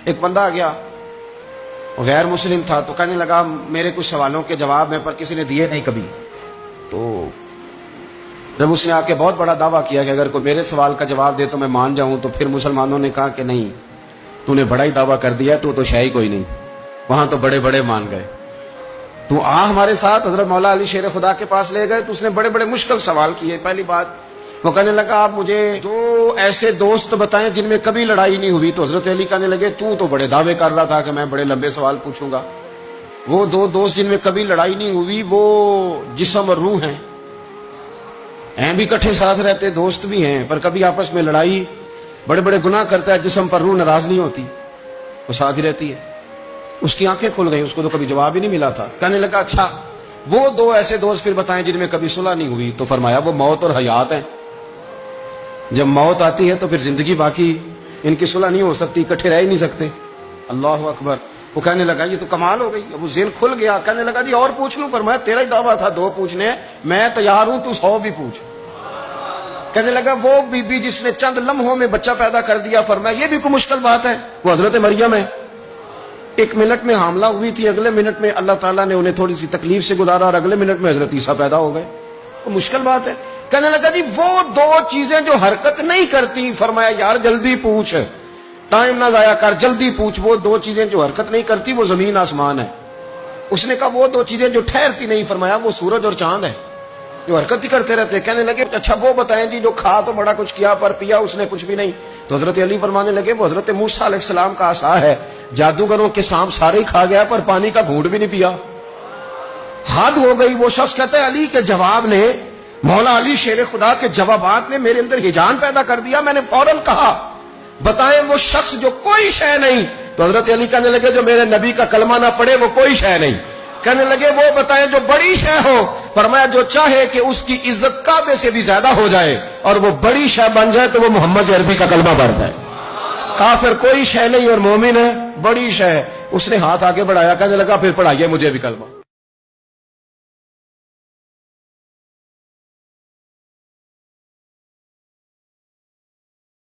ایک بندہ آ گیا، وہ غیر مسلم تھا، تو کہنے لگا میرے کچھ سوالوں کے جواب میں پر کسی نے دیے نہیں کبھی. تو جب اس نے آ کے بہت بڑا دعویٰ کیا کہ اگر کوئی میرے سوال کا جواب دے تو میں مان جاؤں، تو پھر مسلمانوں نے کہا کہ نہیں، تو نے بڑا ہی دعویٰ کر دیا، تو شے ہی کوئی نہیں، وہاں تو بڑے بڑے مان گئے، تو آ ہمارے ساتھ. حضرت مولا علی شیر خدا کے پاس لے گئے تو اس نے بڑے بڑے مشکل سوال کیے. پہلی بات وہ کہنے لگا آپ مجھے دو ایسے دوست بتائیں جن میں کبھی لڑائی نہیں ہوئی. تو حضرت علی کہنے لگے تو بڑے دعوے کر رہا تھا کہ میں بڑے لمبے سوال پوچھوں گا. وہ دو دوست جن میں کبھی لڑائی نہیں ہوئی وہ جسم اور روح ہیں بھی کٹھے ساتھ رہتے، دوست بھی ہیں، پر کبھی آپس میں لڑائی، بڑے بڑے گناہ کرتا ہے جسم، پر روح ناراض نہیں ہوتی، وہ ساتھ ہی رہتی ہے. اس کی آنکھیں کھل گئی، اس کو تو کبھی جواب ہی نہیں ملا تھا. کہنے لگا اچھا وہ دو ایسے دوست پھر بتائیں جن میں کبھی صلح نہیں ہوئی. تو فرمایا وہ موت اور حیات ہیں. جب موت آتی ہے تو پھر زندگی باقی، ان کی صلح نہیں ہو سکتی، اکٹھے رہ ہی نہیں سکتے. اللہ اکبر. وہ کہنے لگا یہ تو کمال ہو گئی. اب وہ ذہن کھل گیا. کہنے لگا جی اور پوچھ لوں؟ فرمایا تیرا ہی دعویٰ تھا دو پوچھنے، میں تیار ہوں، تو 100 بھی پوچھ. کہنے لگا وہ بی بی جس نے چند لمحوں میں بچہ پیدا کر دیا، فرمایا یہ بھی کوئی مشکل بات ہے؟ وہ حضرت مریم ہے. 1 منٹ میں حاملہ ہوئی تھی، اگلے منٹ میں اللہ تعالیٰ نے انہیں تھوڑی سی تکلیف سے گزارا، اور اگلے منٹ میں حضرت عیسیٰ پیدا ہو گئے. تو مشکل بات ہے. کہنے لگا جی وہ دو چیزیں جو حرکت نہیں کرتی، فرمایا یار جلدی پوچھ، ٹائم نہ ضائع کر، جلدی پوچھ. وہ دو چیزیں جو حرکت نہیں کرتی وہ زمین آسمان ہے. اس نے کہا وہ دو چیزیں جو ٹھہرتی نہیں، فرمایا وہ سورج اور چاند ہے، جو حرکت ہی کرتے رہتے. کہنے لگے اچھا وہ بتائیں جی جو کھا تو بڑا کچھ کیا پر پیا اس نے کچھ بھی نہیں. تو حضرت علی فرمانے لگے وہ حضرت موسیٰ علیہ السلام کا عصا ہے، جادوگروں کے سانپ سارے ہی کھا گیا پر پانی کا گھونٹ بھی نہیں پیا. حد ہو گئی. وہ شخص کہتا ہے علی کے جواب نے، مولا علی شیر خدا کے جوابات نے میرے اندر ہجان پیدا کر دیا. میں نے فوراً کہا بتائیں وہ شخص جو کوئی شے نہیں. تو حضرت علی کہنے لگے جو میرے نبی کا کلمہ نہ پڑھے وہ کوئی شے نہیں. کہنے لگے وہ بتائیں جو بڑی شے ہو. فرمایا جو چاہے کہ اس کی عزت کعبے سے بھی زیادہ ہو جائے اور وہ بڑی شے بن جائے تو وہ محمد عربی کا کلمہ پڑھ جائے. کافر کوئی شے نہیں اور مومن ہے بڑی شے. اس نے ہاتھ آگے بڑھایا، کہنے لگا پھر پڑھائیے مجھے بھی کلمہ.